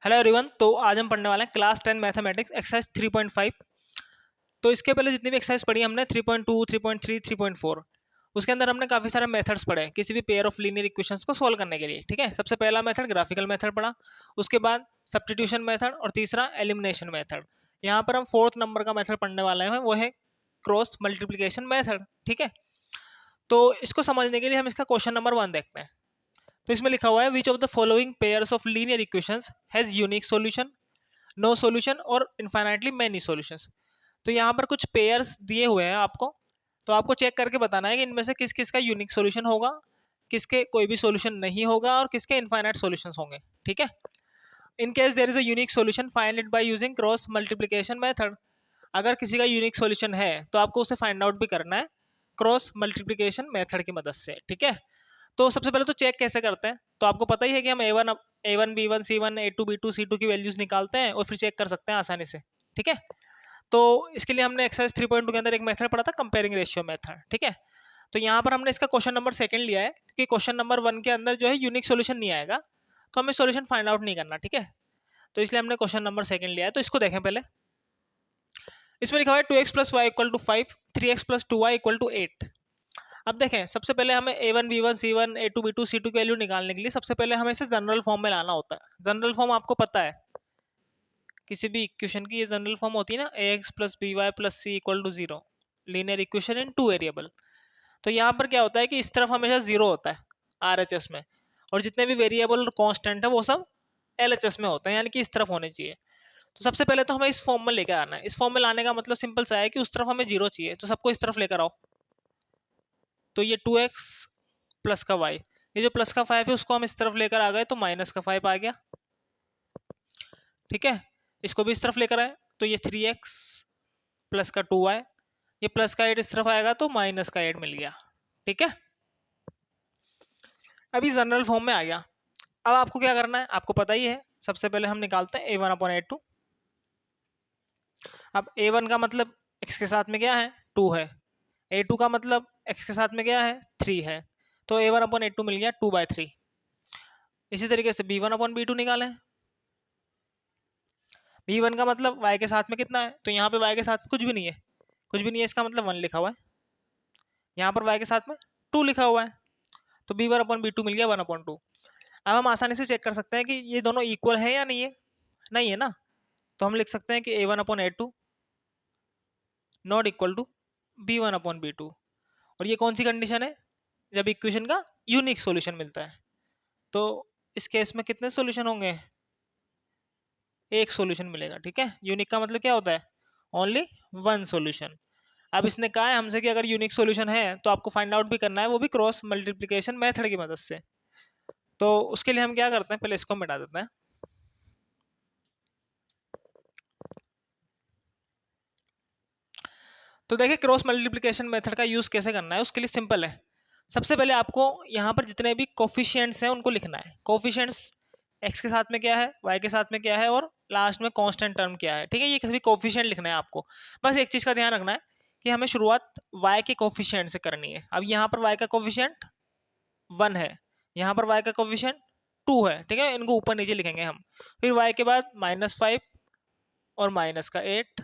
Hello everyone. तो आज हम पढ़ने वाले हैं क्लास 10 मैथमेटिक्स एक्सरसाइज 3.5। तो इसके पहले जितनी भी एक्सरसाइज पढ़ी हमने 3.2, 3.3, 3.4, उसके अंदर हमने काफ़ी सारे मेथड्स पढ़े किसी भी पेयर ऑफ लीनियर इक्वेशंस को सॉल्व करने के लिए। ठीक है, सबसे पहला मेथड ग्राफिकल मेथड पढ़ा, उसके बाद सब्स्टिट्यूशन मेथड और तीसरा एलिमिनेशन मेथड। यहाँ पर हम फोर्थ नंबर का मेथड पढ़ने वाले हैं, वो है क्रॉस मल्टीप्लिकेशन मेथड। ठीक है, तो इसको समझने के लिए हम इसका क्वेश्चन नंबर 1 देखते हैं। तो इसमें लिखा हुआ है which of the following pairs of linear equations has unique solution, no solution और इनफाइनाइटली मैनी सॉल्यूशंस। तो यहाँ पर कुछ पेयर्स दिए हुए हैं आपको, तो आपको चेक करके बताना है कि इनमें से किस किस का यूनिक सॉल्यूशन होगा, किसके कोई भी सॉल्यूशन नहीं होगा और किसके इनफाइनाइट सॉल्यूशंस होंगे। ठीक है, in case there is a unique solution find it by using cross multiplication method. अगर किसी का यूनिक सॉल्यूशन है तो आपको उसे फाइंड आउट भी करना है क्रॉस मल्टीप्लिकेशन मेथड की मदद से। ठीक है, तो सबसे पहले तो चेक कैसे करते हैं, तो आपको पता ही है कि हम A1 B1 C1 A2 B2 C2 की वैल्यूज निकालते हैं और फिर चेक कर सकते हैं आसानी से। ठीक है, तो इसके लिए हमने एक्सरसाइज 3.2 के अंदर एक मेथड पढ़ा था, कंपेयरिंग रेशियो मेथड। ठीक है, तो यहाँ पर हमने इसका क्वेश्चन नंबर 2 लिया है क्योंकि क्वेश्चन नंबर 1 के अंदर जो है यूनिक सोल्यूशन नहीं आएगा, तो हमें सोल्यूशन फाइंड आउट नहीं करना। ठीक है, तो इसलिए हमने क्वेश्चन नंबर 2 लिया है। तो इसको देखें पहले। इसमें लिखा हुआ है 2x + y = 5, 3x + 2y = 8। अब देखें, सबसे पहले हमें A1 B1 C1 A2 B2 C2 की वैल्यू निकालने के लिए सबसे पहले हमें इसे जनरल फॉर्म में लाना होता है। जनरल फॉर्म आपको पता है, किसी भी इक्वेशन की ये जनरल फॉर्म होती है ना, ax + by + c = 0, linear equation in 2 variable. तो यहाँ पर क्या होता है कि इस तरफ हमेशा 0 होता है RHS में, और जितने भी वेरिएबल और कांस्टेंट है वो सब LHS में होते हैं, यानी कि इस तरफ होने चाहिए। तो सबसे पहले तो हमें इस फॉर्म में लेकर आना है। इस फॉर्म में लाने का मतलब सिंपल सा है कि उस तरफ हमें 0 चाहिए, तो सबको इस तरफ लेकर आओ। तो ये 2x प्लस का y, ये जो प्लस का 5 है उसको हम इस तरफ लेकर आ गए तो माइनस का 5 आ गया। ठीक है, इसको भी इस तरफ लेकर आए तो ये 3x प्लस का 2y, ये प्लस का 8 इस तरफ आएगा तो माइनस का 8 मिल गया। ठीक है, अभी जनरल फॉर्म में आ गया। अब आपको क्या करना है, आपको पता ही है, सबसे पहले हम निकालते हैं A1/A2। अब A1 का मतलब x के साथ में क्या है, 2 है। A2 का मतलब x के साथ में क्या है, 3 है। तो A1/A2 मिल गया 2/3। इसी तरीके से B1/B2 निकालें। B1 का मतलब y के साथ में कितना है, तो यहाँ पे y के साथ कुछ भी नहीं है, कुछ भी नहीं है, इसका मतलब 1 लिखा हुआ है। यहाँ पर y के साथ में 2 लिखा हुआ है, तो B1/B2 मिल गया 1/2। अब हम आसानी से चेक कर सकते हैं कि ये दोनों इक्वल है या नहीं है, नहीं है ना, तो हम लिख सकते हैं कि A1/A2 not equal to B1/B2। और ये कौन सी कंडीशन है, जब इक्वेशन का यूनिक सॉल्यूशन मिलता है। तो इस केस में कितने सॉल्यूशन होंगे, एक सॉल्यूशन मिलेगा। ठीक है, यूनिक का मतलब क्या होता है, ओनली 1 सॉल्यूशन। अब इसने कहा है हमसे कि अगर यूनिक सॉल्यूशन है तो आपको फाइंड आउट भी करना है, वो भी क्रॉस मल्टीप्लिकेशन मेथड की मदद से। तो उसके लिए हम क्या करते हैं, पहले इसको मिटा देते हैं। तो देखिए क्रॉस मल्टीप्लिकेशन मेथड का यूज कैसे करना है, उसके लिए सिंपल है। सबसे पहले आपको यहाँ पर जितने भी कोफिशिएंट्स हैं उनको लिखना है। कोफिशिएंट्स x के साथ में क्या है, y के साथ में क्या है, और लास्ट में कांस्टेंट टर्म क्या है। ठीक है, ये सभी कोफिशिएंट लिखना है आपको। बस एक चीज का ध्यान रखना है कि हमें शुरुआत y के कोफिशिएंट से करनी है। अब यहाँ पर y का कोफिशिएंट 1 है, यहाँ पर y का कोफिशिएंट 2 है। ठीक है, इनको ऊपर नीचे लिखेंगे हम। फिर y के बाद -5 और माइनस का 8,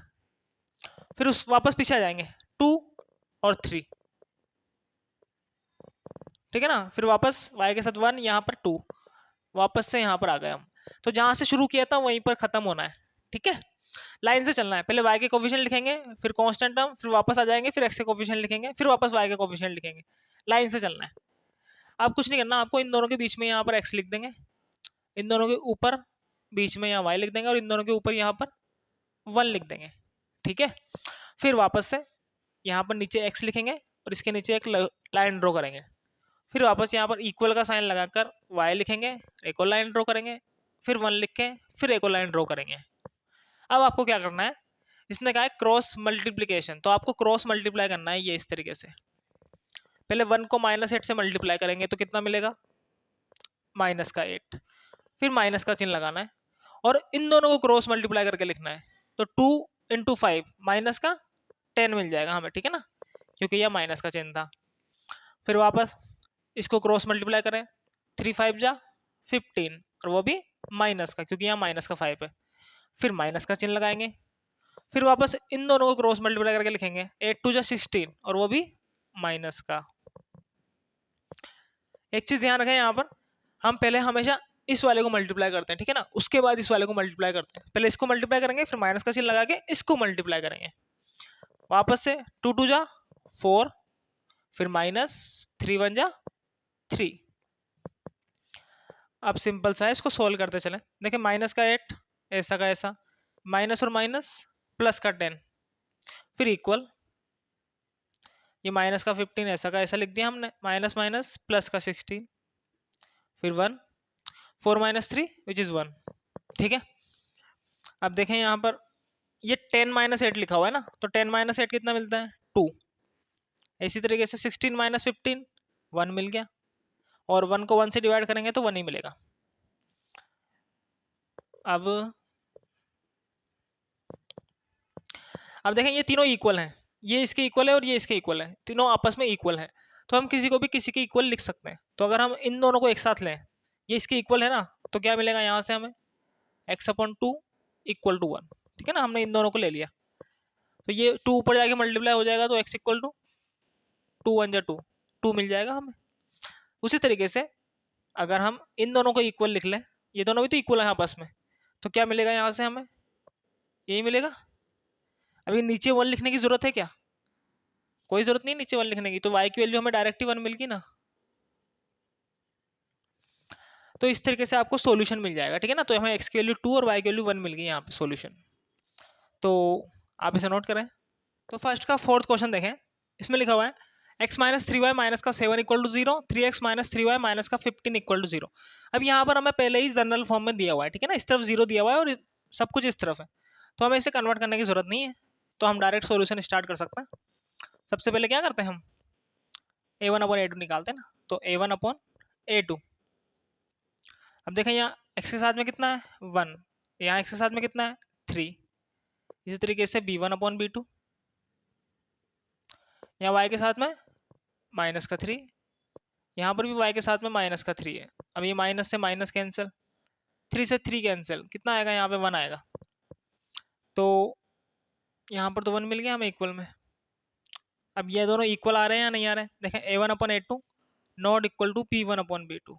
फिर उस वापस पीछे आ जाएंगे 2 और 3। ठीक है ना, फिर वापस y के साथ 1, यहाँ पर 2, वापस से यहाँ पर आ गए हम। तो जहां से शुरू किया था वहीं पर खत्म होना है। ठीक है, लाइन से चलना है। पहले y के कोफिशिएंट लिखेंगे, फिर कांस्टेंट टर्म, फिर वापस आ जाएंगे, फिर x के कोफिशिएंट लिखेंगे, फिर वापस y के कोफिशिएंट लिखेंगे। लाइन से चलना है। अब कुछ नहीं करना आपको, इन दोनों के बीच में यहाँ पर x लिख देंगे, इन दोनों के ऊपर बीच में यहाँ y लिख देंगे, और इन दोनों के ऊपर यहाँ पर 1 लिख देंगे। ठीक है, फिर वापस से यहाँ पर नीचे x लिखेंगे और इसके नीचे एक लाइन ड्रॉ करेंगे। फिर वापस यहाँ पर इक्वल का साइन लगाकर y लिखेंगे, एक और लाइन ड्रॉ करेंगे, फिर 1 लिख के फिर एक और लाइन ड्रॉ करेंगे। अब आपको क्या करना है, इसने कहा है क्रॉस मल्टीप्लिकेशन, तो आपको क्रॉस मल्टीप्लाई करना है ये इस तरीके से। पहले 1 को -8 से मल्टीप्लाई करेंगे तो कितना मिलेगा, -8। फिर माइनस का चिन्ह लगाना है और इन दोनों को क्रॉस मल्टीप्लाई करके लिखना है। तो 2 × 5 माइनस का 10 मिल जाएगा हमें। ठीक है ना, क्योंकि यह माइनस का चिन्ह था। फिर वापस इसको क्रॉस मल्टीप्लाई करें, 3 × 5 = 15, और वो भी माइनस का, क्योंकि यहाँ माइनस का 5 है। फिर माइनस का चिन्ह लगाएंगे, फिर वापस इन दोनों को क्रॉस मल्टीप्लाई करके लिखेंगे 8 2 जा 16, और वो भी माइनस का। एक चीज ध्यान रखें, यहाँ पर हम पहले हमेशा इस वाले को मल्टीप्लाई करते हैं, ठीक है ना, उसके बाद इस वाले को मल्टीप्लाई करते हैं। पहले इसको मल्टीप्लाई करेंगे, फिर माइनस का चिन्ह लगा के इसको मल्टीप्लाई करेंगे। वापस से 2 2 जा 4, फिर माइनस 3 1 जा 3। अब सिंपल सा है, इसको सोल्व करते चलें। देखिए माइनस का 8 ऐसा का ऐसा, माइनस और माइनस, प्लस का 10, फिर इक्वल, ये माइनस का 15 ऐसा का ऐसा लिख दिया हमने, माइनस माइनस प्लस का 16, फिर 1, 4 माइनस 3 विच इज 1। ठीक है, अब देखें यहाँ पर ये 10 माइनस 8 लिखा हुआ है ना, तो 10 माइनस 8 कितना मिलता है 2। इसी तरीके से 16 माइनस 15 1 मिल गया, और 1 को 1 से डिवाइड करेंगे तो 1 ही मिलेगा। अब देखें ये तीनों इक्वल हैं, ये इसके इक्वल है और ये इसके इक्वल है, तीनों आपस में इक्वल है, तो हम किसी को भी किसी के इक्वल लिख सकते हैं। तो अगर हम इन दोनों को एक साथ लें, ये इसके इक्वल है ना, तो क्या मिलेगा यहाँ से हमें x/2 इक्वल टू 1। ठीक है ना, हमने इन दोनों को ले लिया, तो ये 2 ऊपर जाके मल्टीप्लाई हो जाएगा, तो x इक्वल टू 2 1 जा 2, 2 मिल जाएगा हमें। उसी तरीके से अगर हम इन दोनों को इक्वल लिख लें, ये दोनों भी तो इक्वल है आपस में, तो क्या मिलेगा यहाँ से हमें, यही मिलेगा। अभी नीचे 1 लिखने की जरूरत है क्या, कोई जरूरत नहीं नीचे 1 लिखने की, तो y की वैल्यू हमें डायरेक्ट ही 1 मिल गई ना। तो इस तरीके से आपको सॉल्यूशन मिल जाएगा, ठीक है ना। तो हमें x की वैल्यू 2 और y की वैल्यू 1 मिल गई यहाँ पे सॉल्यूशन। तो आप इसे नोट करें। तो फर्स्ट का फोर्थ क्वेश्चन देखें, इसमें लिखा हुआ है x माइनस 3y माइनस का 7 equal to 0, 3x minus 3y minus का 15 इक्वल टू 0। अब यहाँ पर हमें पहले ही जनरल फॉर्म में दिया हुआ है, ठीक है ना, इस तरफ 0 दिया हुआ है और सब कुछ इस तरफ है, तो हमें इसे कन्वर्ट करने की जरूरत नहीं है, तो हम डायरेक्ट सॉल्यूशन स्टार्ट कर सकते हैं। सबसे पहले क्या करते हैं हम, a1/a2 निकालते हैं ना, तो a1/a2। अब देखें यहाँ x के साथ में कितना है 1, यहाँ x के साथ में कितना है 3, इसी तरीके से b1/b2, यहाँ y के साथ में माइनस का 3, यहाँ पर भी y के साथ में माइनस का 3 है। अब ये माइनस से माइनस कैंसिल, 3 से 3 कैंसिल, कितना आएगा यहाँ पे 1 आएगा, तो यहाँ पर तो 1 मिल गया हमें इक्वल में। अब ये दोनों इक्वल आ रहे हैं या नहीं आ रहे हैं, देखें a1/a2 not equal to p1/b2।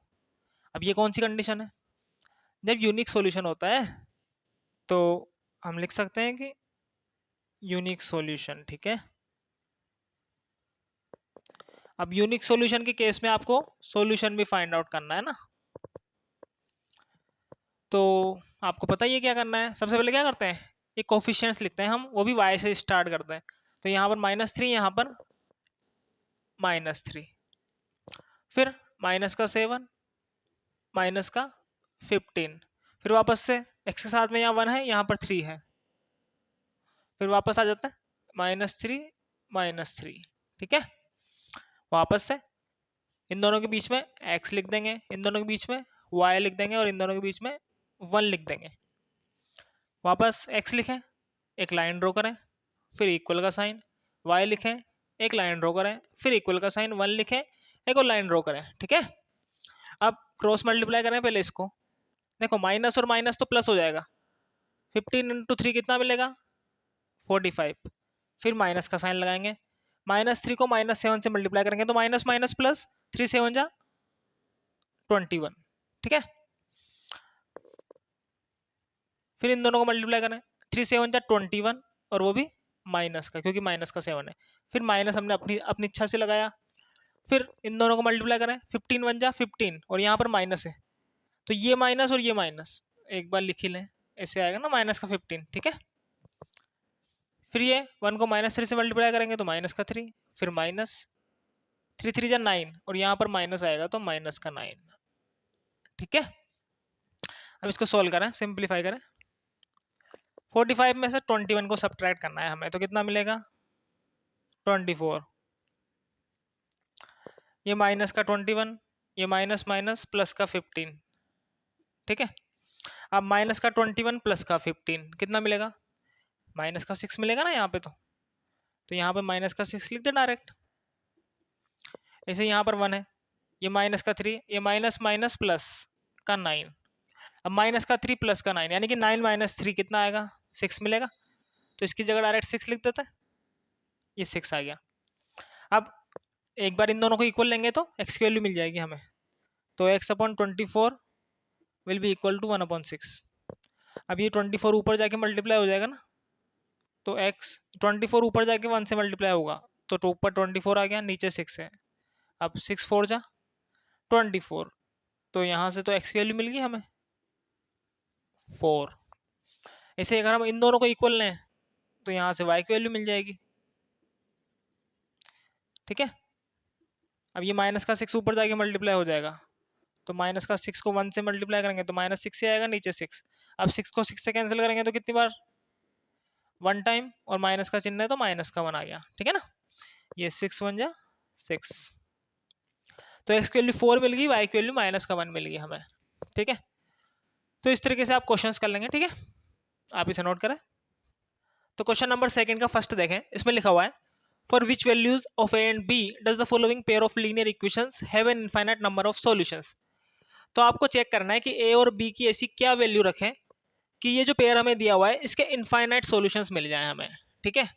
अब ये कौन सी कंडीशन है, जब यूनिक सॉल्यूशन होता है तो हम लिख सकते हैं कि यूनिक सॉल्यूशन, ठीक है। अब यूनिक सॉल्यूशन के केस में आपको सॉल्यूशन भी फाइंड आउट करना है ना, तो आपको पता ही है क्या करना है। सबसे पहले क्या करते हैं, ये कोफिशिएंट्स लिखते हैं हम, वो भी y से स्टार्ट करते हैं। तो यहाँ पर -3, यहाँ पर -3, फिर माइनस का 7 माइनस का 15, फिर वापस से x के साथ में यहाँ 1 है, यहाँ पर 3 है, फिर वापस आ जाता है -3 ठीक है। वापस से इन दोनों के बीच में x लिख देंगे, इन दोनों के बीच में y लिख देंगे, और इन दोनों के बीच में 1 लिख देंगे। वापस x लिखें, एक लाइन ड्रॉ करें, फिर इक्वल का साइन, y लिखें, एक लाइन ड्रॉ करें, फिर इक्वल का साइन, 1 लिखें, एक और लाइन ड्रॉ करें, ठीक है। अब क्रॉस मल्टीप्लाई करें पहले इसको, देखो माइनस और माइनस तो प्लस हो जाएगा, 15 × 3 कितना मिलेगा 45, फिर माइनस का साइन लगाएंगे, -3 को -7 से मल्टीप्लाई करेंगे तो माइनस माइनस प्लस, 3 7 जा 21, ठीक है। फिर इन दोनों को मल्टीप्लाई करें, 3 7 जा 21, और वो भी माइनस का, क्योंकि माइनस का 7 है, फिर माइनस हमने अपनी अपनी इच्छा से लगाया। फिर इन दोनों को मल्टीप्लाई करें, 15 1 जा 15, और यहाँ पर माइनस है, तो ये माइनस और ये माइनस एक बार लिख ही लें, ऐसे आएगा ना माइनस का 15, ठीक है। फिर ये 1 को -3 से मल्टीप्लाई करेंगे तो माइनस का 3, फिर माइनस 3 3 जा 9, और यहाँ पर माइनस आएगा तो माइनस का 9, ठीक है। अब इसको सोल्व करें, सिंप्लीफाई करें, 45 में से 21 को सब्ट्रैक्ट करना है हमें, तो कितना मिलेगा 24, ये माइनस का 21, ये माइनस माइनस प्लस का 15, ठीक है। अब माइनस का 21 प्लस का 15 कितना मिलेगा, माइनस का 6 मिलेगा ना यहाँ पे, तो यहाँ पे माइनस का 6 लिख दे डायरेक्ट। ऐसे यहाँ पर 1 है, ये माइनस का 3, ये माइनस माइनस प्लस का 9, अब माइनस का 3 प्लस का 9, यानी कि 9 माइनस 3 कितना आएगा, 6 मिलेगा। तो इसकी जगह डायरेक्ट 6 लिख देते हैं, ये 6 आ गया। अब एक बार इन दोनों को इक्वल लेंगे तो एक्स की वैल्यू मिल जाएगी हमें। तो x upon 24 will be equal to 1/6। अब ये 24 ऊपर जाके मल्टीप्लाई हो जाएगा ना, तो एक्स 24 ऊपर जाके 1 से मल्टीप्लाई होगा, तो ऊपर 24 आ गया, नीचे 6 है। अब 6 4 जा 24, तो यहाँ से तो एक्स की वैल्यू मिल गई हमें 4। ऐसे अगर हम इन दोनों को इक्वल लें तो यहाँ से वाई की वैल्यू मिल जाएगी, ठीक है। अब ये माइनस का 6 ऊपर जाके मल्टीप्लाई हो जाएगा, तो माइनस का 6 को 1 से मल्टीप्लाई करेंगे तो -6 से आएगा, नीचे 6। अब 6 को 6 से कैंसिल करेंगे तो कितनी बार, 1 टाइम, और माइनस का चिन्ह है तो माइनस का 1 आ गया, ठीक है ना। ये 6 1 जा 6, तो एक्स की वैल्यू 4 मिल गई, वाई की वैल्यू -1 मिल गई हमें, ठीक है। तो इस तरीके से आप क्वेश्चंस कर लेंगे, ठीक है, आप इसे नोट करें। तो क्वेश्चन नंबर सेकंड का फर्स्ट देखें, इसमें लिखा हुआ है for which values of a and b does the following pair of linear equations have an infinite number of solutions. तो आपको चेक करना है कि ए और बी की ऐसी क्या वैल्यू रखें कि ये जो पेयर हमें दिया हुआ है इसके इनफाइनाइट सॉल्यूशंस मिल जाए हमें, ठीक है।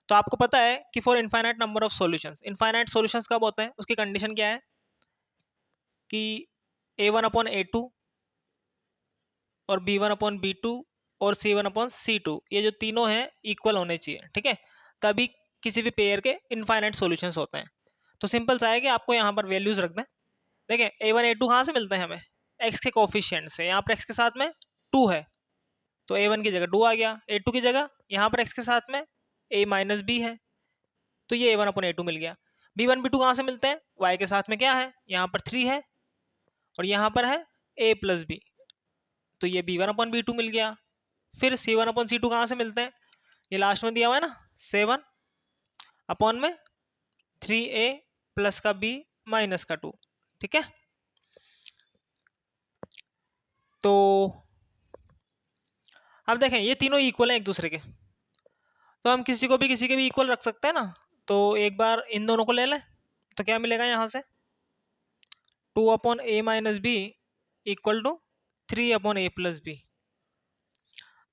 तो आपको पता है कि for infinite number of solutions, infinite solutions कब होते हैं, उसकी कंडीशन क्या है कि a1/a2 और b1/b2 और c1/c2 ये जो तीनों हैं इक्वल होने चाहिए, ठीक है, तभी किसी भी पेयर के इनफाइनाइट सॉल्यूशंस होते हैं। तो सिंपल सा है कि आपको यहाँ पर वैल्यूज रख दें। देखें a1 a2 कहाँ से मिलते हैं हमें, x के कोफिशिएंट से। यहाँ पर x के साथ में 2 है, तो a1 की जगह 2 आ गया, a2 की जगह यहाँ पर x के साथ में a माइनस b है, तो ये a1/a2 मिल गया। b1 b2 कहाँ से मिलते हैं, y के साथ में क्या है, यहाँ पर 3 है और यहाँ पर है a प्लस b, तो ये b1/b2 मिल गया। फिर c1/c2 कहाँ से मिलते हैं, ये लास्ट में दिया हुआ है ना 7 अपॉन में 3a प्लस का b माइनस का 2, ठीक है। तो अब देखें ये तीनों इक्वल हैं एक दूसरे के, तो हम किसी को भी किसी के भी इक्वल रख सकते हैं ना। तो एक बार इन दोनों को ले लें तो क्या मिलेगा यहाँ से 2/a minus b equal to 3/a plus b.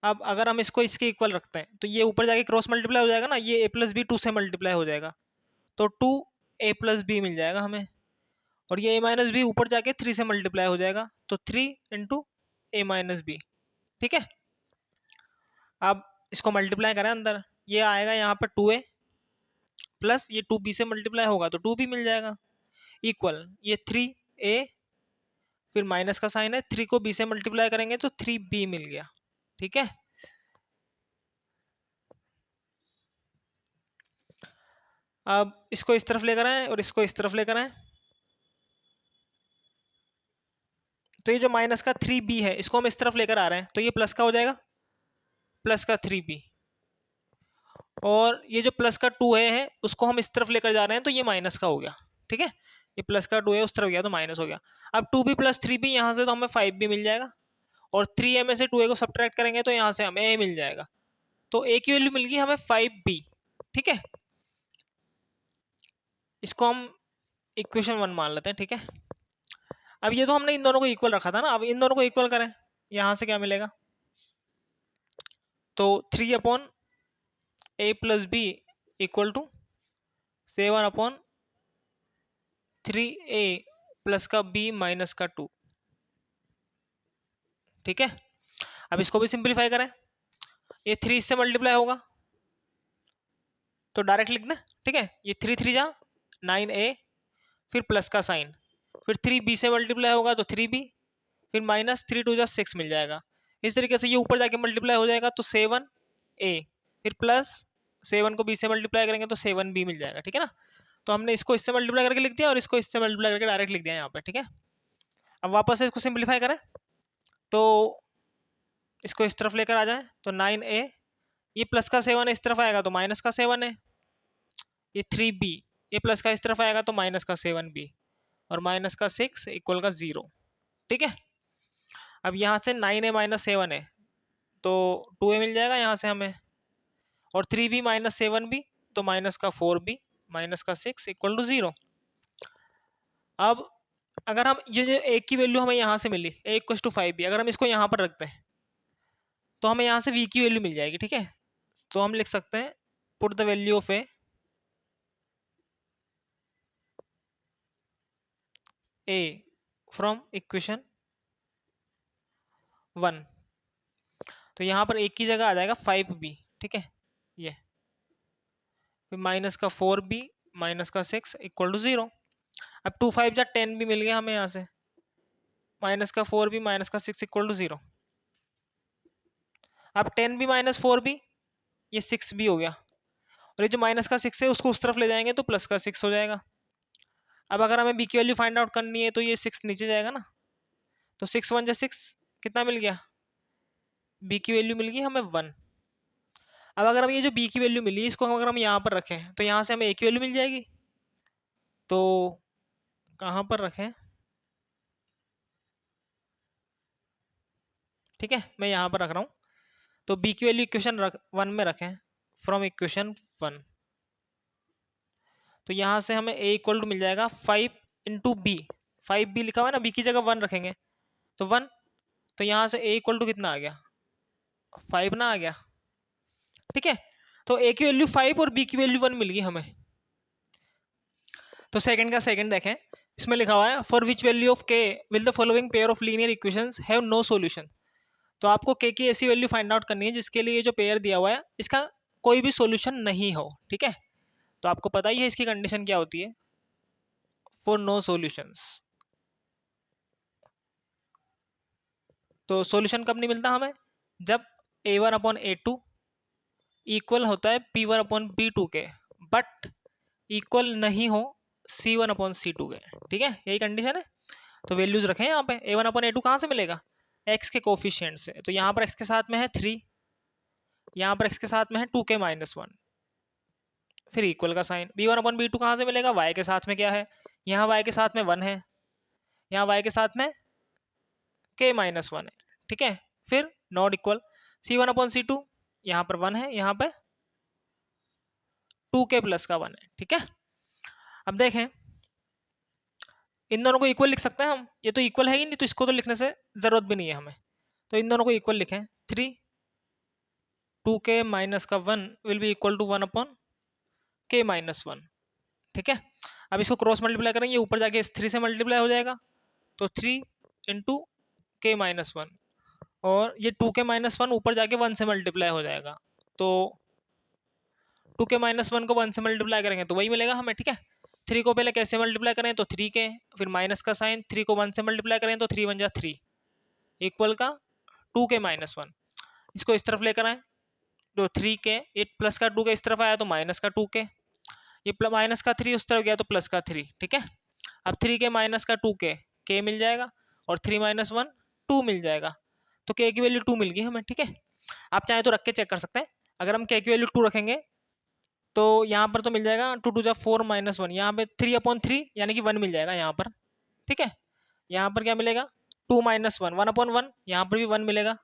अब अगर हम इसको इसके इक्वल रखते हैं तो ये ऊपर जाके क्रॉस मल्टीप्लाई हो जाएगा ना, ये a प्लस बी 2 से मल्टीप्लाई हो जाएगा, तो 2a प्लस बी मिल जाएगा हमें। और ये a माइनस बी ऊपर जाके 3 से मल्टीप्लाई हो जाएगा, तो 3 इंटू a माइनस बी, ठीक है। अब इसको मल्टीप्लाई करें अंदर, ये आएगा यहाँ पर 2a प्लस ये 2b से मल्टीप्लाई होगा तो 2b मिल जाएगा, इक्वल ये 3a, फिर माइनस का साइन है, 3 को b से मल्टीप्लाई करेंगे तो 3b मिल गया, ठीक है। अब इसको इस तरफ लेकर आए और इसको इस तरफ लेकर आए, तो ये जो माइनस का 3b है इसको हम इस तरफ लेकर आ रहे हैं, तो ये प्लस का हो जाएगा, प्लस का 3b। और ये जो प्लस का 2a है उसको हम इस तरफ लेकर जा रहे हैं, तो ये माइनस का हो गया, ठीक है। ये प्लस का 2 है उस तरफ गया तो माइनस हो गया। अब 2b प्लस 3b यहाँ से तो हमें 5b मिल जाएगा, और 3a में से 2a को सब्ट्रैक्ट करेंगे तो यहाँ से हमें a मिल जाएगा, तो a की वैल्यू मिल गई हमें 5b, ठीक है। इसको हम इक्वेशन 1 मान लेते हैं, ठीक है। अब ये तो हमने इन दोनों को इक्वल रखा था ना, अब इन दोनों को इक्वल करें, यहाँ से क्या मिलेगा, तो 3/a plus b equal to 7/3a plus का b माइनस का 2, ठीक है। अब इसको भी सिंप्लीफाई करें, ये 3 इससे मल्टीप्लाई होगा तो डायरेक्ट लिख दें, ठीक है। ये 3 3 जा 9a, फिर प्लस का साइन, फिर 3b से मल्टीप्लाई होगा तो 3b, फिर माइनस 3 2 जा 6 मिल जाएगा। इस तरीके से ये ऊपर जाके मल्टीप्लाई हो जाएगा तो 7a, फिर प्लस 7 को b से मल्टीप्लाई करेंगे तो 7b मिल जाएगा, ठीक है ना। तो हमने इसको इससे मल्टीप्लाई करके लिख दिया और इसको इससे मल्टीप्लाई करके डायरेक्ट लिख दिया यहाँ पे, ठीक है। अब वापस से इसको सिंप्लीफाई करें तो इसको इस तरफ लेकर आ जाए तो 9a, ये प्लस का 7 इस तरफ आएगा तो माइनस का 7 है, ये 3b, ये प्लस का इस तरफ आएगा तो माइनस का 7b, और माइनस का 6 इक्वल का 0, ठीक है। अब यहाँ से 9a माइनस 7 है तो 2a मिल जाएगा यहाँ से हमें, और 3b माइनस 7b तो माइनस का 4b माइनस का 6 इक्वल टू 0। अब अगर हम ये जो ए की वैल्यू हमें यहाँ से मिली ए इक्वल टू 5b, अगर हम इसको यहाँ पर रखते हैं तो हमें यहाँ से v की वैल्यू मिल जाएगी, ठीक है। तो हम लिख सकते हैं put the value of A from equation 1। तो यहाँ पर एक की जगह आ जाएगा 5b, ठीक है। ये माइनस का 4b माइनस का 6 इक्वल टू 0। अब 2 5 जा 10 भी मिल गया हमें यहाँ से, माइनस का 4b माइनस का 6 इक्वल टू 0। अब 10b माइनस 4b, ये 6b हो गया, और ये जो माइनस का 6 है उसको उस तरफ ले जाएंगे तो प्लस का 6 हो जाएगा। अब अगर हमें b की वैल्यू फाइंड आउट करनी है तो ये 6 नीचे जाएगा ना, तो 6 1 जा 6 कितना मिल गया, b की वैल्यू मिल गई हमें 1। अब अगर हम ये जो b की वैल्यू मिली इसको अगर हम यहाँ पर रखें तो यहाँ से हमें a की वैल्यू मिल जाएगी। तो कहाँ पर रखें, ठीक है, मैं यहाँ पर रख रहा हूँ। तो b की वैल्यू इक्वेशन 1 में रखें, फ्रॉम इक्वेशन 1। तो यहाँ से हमें a इक्वल टू मिल जाएगा 5 इंटू बी, 5b लिखा हुआ है ना, b की जगह 1 रखेंगे तो 1। तो यहाँ से a इक्वल टू कितना आ गया, 5 ना आ गया, ठीक है। तो a की वैल्यू 5 और b की वैल्यू 1 मिल गई हमें। तो सेकंड का सेकंड देखें, इसमें लिखा हुआ है for which value of k will the following pair of linear equations have no solution. तो आपको k की ऐसी वैल्यू फाइंड आउट करनी है जिसके लिए ये जो पेयर दिया हुआ है इसका कोई भी सॉल्यूशन नहीं हो, ठीक है। तो आपको पता ही है इसकी कंडीशन क्या होती है, फॉर नो सॉल्यूशंस। तो सॉल्यूशन कब नहीं मिलता हमें, जब a1 अपॉन a2 इक्वल होता है p1 अपॉन p2 के, बट इक्वल नहीं हो c1 अपॉन c2 के, ठीक है, यही कंडीशन है। तो वैल्यूज रखें यहाँ पे, a1 अपॉन a2 कहाँ से मिलेगा, x के कोफिशिएंट से। तो यहाँ पर x के साथ में है 3, यहाँ पर x के साथ में है 2k माइनस 1, फिर इक्वल का साइन। b1 अपॉन b2 कहाँ से मिलेगा, y के साथ में क्या है, यहाँ y के साथ में 1 है, यहाँ y के साथ में k माइनस 1 है, ठीक है। फिर not equal c1 upon c2, यहाँ पर 1 है, यहाँ पे 2k प्लस का 1 है, ठीक है। अब देखें इन दोनों को इक्वल लिख सकते हैं हम, ये तो इक्वल है ही नहीं तो इसको तो लिखने से जरूरत भी नहीं है हमें। तो इन दोनों को इक्वल लिखें, 3 2k माइनस का 1 will be equal to 1 upon k minus 1, ठीक है। अब इसको क्रॉस मल्टीप्लाई करेंगे, ऊपर जाके इस 3 से मल्टीप्लाई हो जाएगा, तो 3 इंटू के माइनस 1, और ये 2k माइनस 1 ऊपर जाके 1 से मल्टीप्लाई हो जाएगा, तो 2k माइनस 1 को 1 से मल्टीप्लाई करेंगे तो वही मिलेगा हमें, ठीक है। 3 को पहले कैसे मल्टीप्लाई करें, तो 3k, फिर माइनस का साइन, 3 को 1 से मल्टीप्लाई करें तो 3 1 जा 3 इक्वल का 2k माइनस 1। इसको इस तरफ लेकर आए तो 3k, ये प्लस का 2k इस तरफ आया तो माइनस का 2k, ये माइनस का 3 उस तरफ गया तो प्लस का 3, ठीक है। अब 3k माइनस का 2k k मिल जाएगा, और 3 माइनस 1 2 मिल जाएगा, तो k की वैल्यू 2 मिल गई हमें, ठीक है। आप चाहे तो रख के चेक कर सकते हैं, अगर हम k की वैल्यू 2 रखेंगे तो यहाँ पर तो मिल जाएगा 2 2 जा 4 माइनस 1, यहाँ पे 3 अपॉन 3 यानी कि 1 मिल जाएगा यहाँ पर, ठीक है। यहाँ पर क्या मिलेगा 2 माइनस 1 1 अपॉन 1, यहाँ पर भी 1 मिलेगा,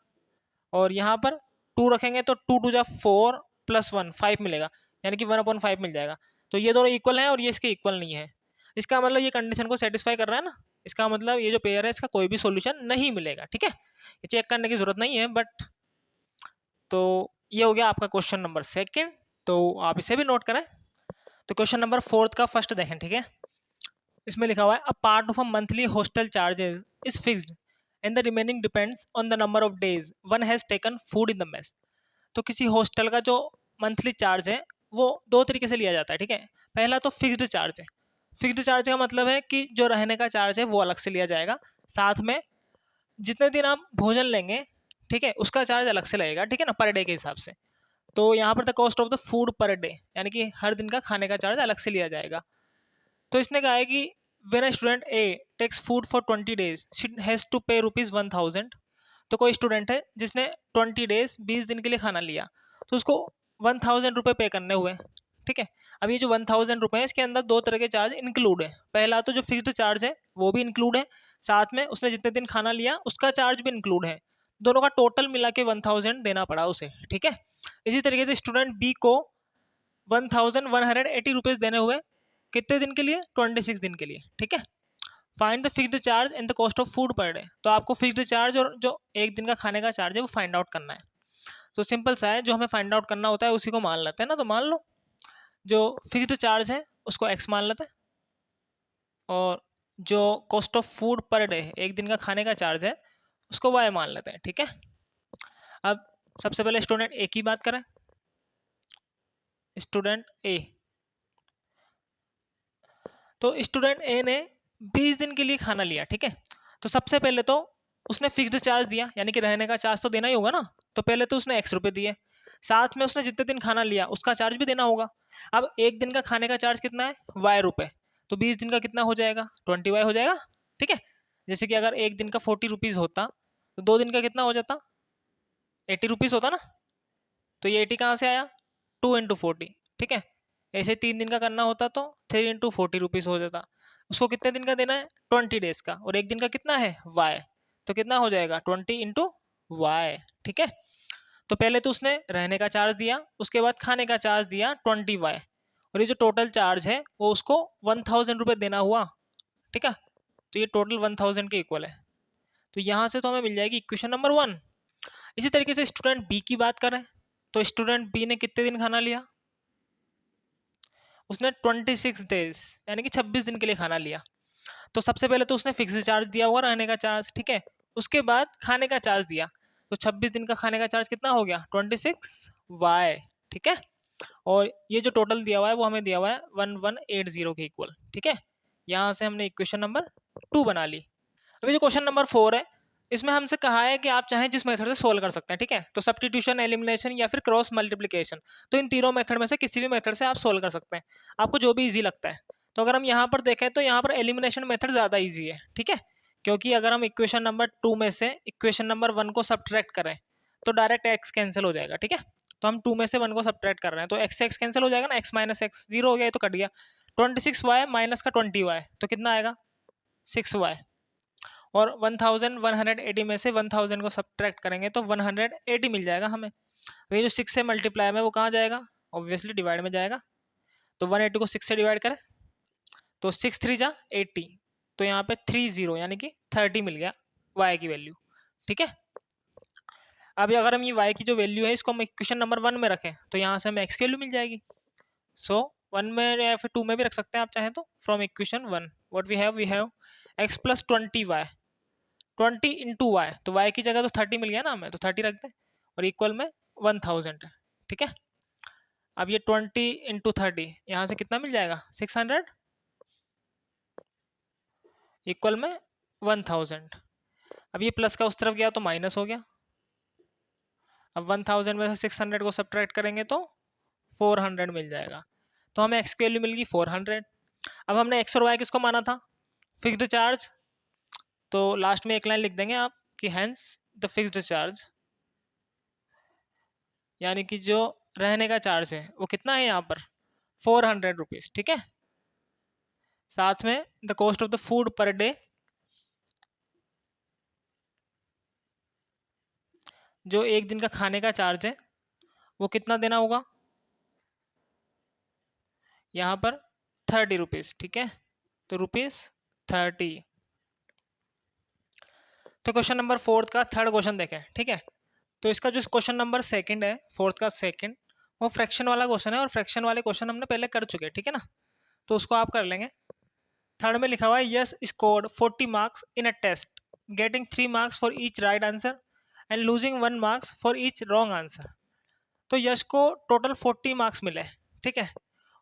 और यहाँ पर 2 रखेंगे तो 2 2 जा 4 प्लस 1 5 मिलेगा, यानी कि 1 अपॉन 5 मिल जाएगा। तो ये दोनों इक्वल हैं और ये इसके इक्वल नहीं है, इसका मतलब ये कंडीशन को सेटिस्फाई कर रहा है ना, इसका मतलब ये जो पेयर है इसका कोई भी सॉल्यूशन नहीं मिलेगा, ठीक है। ये चेक करने की जरूरत नहीं है बट। तो ये हो गया आपका क्वेश्चन नंबर सेकंड, तो आप इसे भी नोट करें। तो क्वेश्चन नंबर फोर्थ का फर्स्ट देखें, ठीक है। इसमें लिखा हुआ है a part of a monthly hostel charges is fixed and the remaining depends on the number of days one has taken food in the mess. तो किसी हॉस्टल का जो मंथली चार्ज है वो दो तरीके से लिया जाता है, ठीक है। पहला तो फिक्स्ड चार्ज है, फिक्स्ड चार्ज का मतलब है कि जो रहने का चार्ज है वो अलग से लिया जाएगा, साथ में जितने दिन आप भोजन लेंगे, ठीक है, उसका चार्ज अलग से लगेगा, ठीक है ना, पर डे के हिसाब से। तो यहाँ पर the cost of the food per day, यानी कि हर दिन का खाने का चार्ज अलग से लिया जाएगा। तो इसने कहा है कि when a student A takes food for 20 days she has to pay ₹1000। तो कोई स्टूडेंट है जिसने 20 डेज 20 दिन के लिए खाना लिया, तो उसको 1000 रुपये पे करने हुए, ठीक है। अब ये जो 1000 रुपये है इसके अंदर दो तरह के चार्ज इंक्लूड है। पहला तो जो फिक्स्ड चार्ज है वो भी इंक्लूड है, साथ में उसने जितने दिन खाना लिया उसका चार्ज भी इंक्लूड है, दोनों का टोटल मिला के 1000 देना पड़ा उसे, ठीक है। इसी तरीके से स्टूडेंट बी को 1180 रुपीज देने हुए, कितने दिन के लिए, 26 दिन के लिए, ठीक है। Find the fixed charge and the cost of food per day. तो आपको फिक्स्ड चार्ज और जो एक दिन का खाने का चार्ज है वो फाइंड आउट करना है। तो सिंपल सा है, जो हमें फाइंड आउट करना होता है उसी को मान लेते हैं ना। तो मान लो जो फिक्स्ड चार्ज है उसको x मान लेते हैं, और जो cost of food per day एक दिन का खाने का चार्ज है उसको y मान लेते हैं। ठीक है, अब सबसे पहले स्टूडेंट ए की बात करें। स्टूडेंट ए, तो स्टूडेंट ए ने 20 दिन के लिए खाना लिया। ठीक है, तो सबसे पहले तो उसने फिक्स्ड चार्ज दिया, यानी कि रहने का चार्ज तो देना ही होगा ना। तो पहले तो उसने x रुपए दिए, साथ में उसने जितने दिन खाना लिया उसका चार्ज भी देना होगा। अब एक दिन का खाने का चार्ज कितना है, y रुपए, तो 20 दिन का कितना हो जाएगा, 20y हो जाएगा। ठीक है, जैसे कि अगर एक दिन का 40 रुपीज होता तो 2 दिन का कितना हो जाता, 80 रुपीज होता ना। तो ये 80 कहाँ से आया, 2 इंटू 40। ठीक है, ऐसे 3 दिन का करना होता तो 3 इंटू 40 रुपीज हो जाता। उसको कितने दिन का देना है, 20 डेज का, और एक दिन का कितना है y, तो कितना हो जाएगा 20 इंटू y। ठीक है, तो पहले तो उसने रहने का चार्ज दिया, उसके बाद खाने का चार्ज दिया 20y, और ये जो टोटल चार्ज है वो उसको 1000 रुपये देना हुआ। ठीक है, तो ये टोटल 1000 के इक्वल है। तो यहाँ से तो हमें मिल जाएगी इक्वेशन नंबर 1। इसी तरीके से स्टूडेंट बी की बात करें, तो स्टूडेंट बी ने कितने दिन खाना लिया, उसने 26 डेज यानी कि 26 दिन के लिए खाना लिया। तो सबसे पहले तो उसने फिक्स चार्ज दिया हुआ रहने का चार्ज। ठीक है, उसके बाद खाने का चार्ज दिया, तो 26 दिन का खाने का चार्ज कितना हो गया 26y। ठीक है, और ये जो टोटल दिया हुआ है वो हमें दिया हुआ है 1180 के इक्वल। ठीक है, यहाँ से हमने इक्वेशन नंबर 2 बना ली। अभी जो क्वेश्चन नंबर 4 है, इसमें हमसे कहा है कि आप चाहें जिस मेथड से सोल्व कर सकते हैं। ठीक है, तो सब्स्टिट्यूशन, एलिमिनेशन या फिर क्रॉस मल्टीप्लिकेशन, तो इन तीनों मेथड में से किसी भी मेथड से आप सोल्व कर सकते हैं, आपको जो भी इजी लगता है। तो अगर हम यहाँ पर देखें तो यहाँ पर एलिमिनेशन मेथड ज़्यादा ईजी है। ठीक है, क्योंकि अगर हम इक्वेशन नंबर 2 में से इक्वेशन नंबर 1 को सब्ट्रैक्ट करें तो डायरेक्ट एक्स कैंसिल हो जाएगा। ठीक है, तो हम 2 में से 1 को सब्ट्रैक्ट कर रहे हैं तो एक्स से एक्स कैंसिल हो जाएगा ना, एक्स माइनस एक्स 0 हो गया, ये तो कट गया। 26y माइनस का 20y तो कितना आएगा 6y, और 1180 में से 1000 को सब्ट्रैक्ट करेंगे तो 180 मिल जाएगा हमें। ये जो 6 से मल्टीप्लाई में वो कहाँ जाएगा, ऑब्वियसली डिवाइड में जाएगा। तो 180 को 6 से डिवाइड करें तो 6 3 जा 80, तो यहाँ पे 30 यानी कि 30 मिल गया y की वैल्यू। ठीक है, अभी अगर हम ये y की जो वैल्यू है इसको हम इक्वेशन नंबर 1 में रखें तो यहाँ से हमें x की वैल्यू मिल जाएगी। सो 1 में या फिर 2 में भी रख सकते हैं आप चाहें तो। From equation 1 what we have x plus 20y, 20 into y, तो y की जगह तो 30 मिल गया ना हमें, तो 30 रख दें, और इक्वल में 1000 है। ठीक है, अब ये 20 इंटू 30 यहाँ से कितना मिल जाएगा 600, इक्वल में 1000। अब ये प्लस का उस तरफ गया तो माइनस हो गया। अब 1000 में से 600 को सब्ट्रैक्ट करेंगे तो 400 मिल जाएगा, तो हमें x की वैल्यू मिल गई 400। अब हमने x और y किसको माना था, फिक्स्ड चार्ज, तो लास्ट में एक लाइन लिख देंगे आप कि हैंस द फिक्स्ड चार्ज, यानी कि जो रहने का चार्ज है वो कितना है यहाँ पर 400 रुपीज। ठीक है, साथ में the cost of the food per day, जो एक दिन का खाने का चार्ज है वो कितना देना होगा यहाँ पर 30 रुपीज। ठीक है, तो ₹30। तो क्वेश्चन नंबर 4 का थर्ड क्वेश्चन देखें। ठीक है, तो इसका जो क्वेश्चन नंबर सेकंड है, 4 का सेकंड, वो फ्रैक्शन वाला क्वेश्चन है, और फ्रैक्शन वाले क्वेश्चन हमने पहले कर चुके हैं। ठीक है ना, तो उसको आप कर लेंगे। थर्ड में लिखा हुआ है Yash scored 40 marks in a test, getting 3 marks for each right answer and losing 1 marks for each wrong answer. तो यश को टोटल 40 मार्क्स मिले। ठीक है,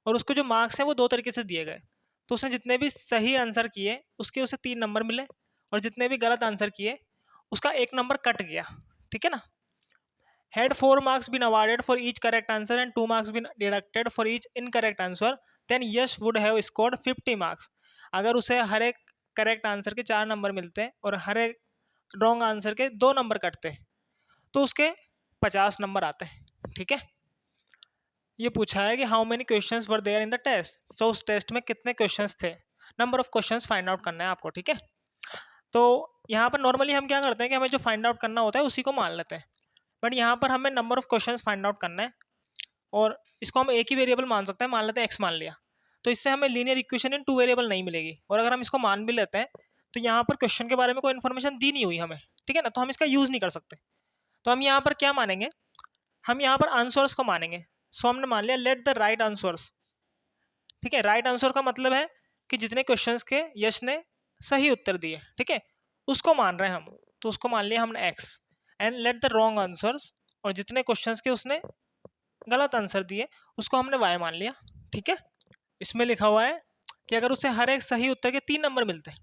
और उसको जो मार्क्स है वो दो तरीके से दिए गए, तो उसने जितने भी सही आंसर किए उसके उसे 3 नंबर मिले, और जितने भी गलत आंसर किए उसका 1 नंबर कट गया। ठीक है ना, had 4 marks been awarded for each correct answer and 2 marks been deducted for each incorrect answer, then Yash would have scored 50 marks। अगर उसे हर एक करेक्ट आंसर के 4 नंबर मिलते और हर एक रॉन्ग आंसर के 2 नंबर कटते तो उसके 50 नंबर आते। ठीक है, ये पूछा है कि how many questions were there in the test, so उस टेस्ट में कितने क्वेश्चंस थे, number of questions find out करना है आपको। ठीक है, तो यहाँ पर नॉर्मली हम क्या करते हैं कि हमें जो फाइंड आउट करना होता है उसी को मान लेते हैं, बट यहाँ पर हमें number of questions find out करना है, और इसको हम एक ही वेरिएबल मान सकते हैं, मान लेते हैं x मान लिया, तो इससे हमें लीनियर इक्वेशन इन 2 वेरिएबल नहीं मिलेगी, और अगर हम इसको मान भी लेते हैं तो यहाँ पर क्वेश्चन के बारे में कोई इन्फॉर्मेशन दी नहीं हुई हमें, ठीक है ना, तो हम इसका यूज नहीं कर सकते। तो हम यहाँ पर क्या मानेंगे, हम यहाँ पर आंसर्स को मानेंगे। सो हमने मान लिया लेट द राइट आंसर्स, ठीक है। राइट आंसर का मतलब है कि जितने क्वेश्चंस के यश ने सही उत्तर दिए, ठीक है, उसको मान रहे हैं हम। तो उसको मान लिया हमने x. And let the wrong answers, और जितने क्वेश्चंस के उसने गलत आंसर दिए उसको हमने वाई मान लिया, ठीक है। इसमें लिखा हुआ है कि अगर उसे हर एक सही उत्तर के 3 नंबर मिलते हैं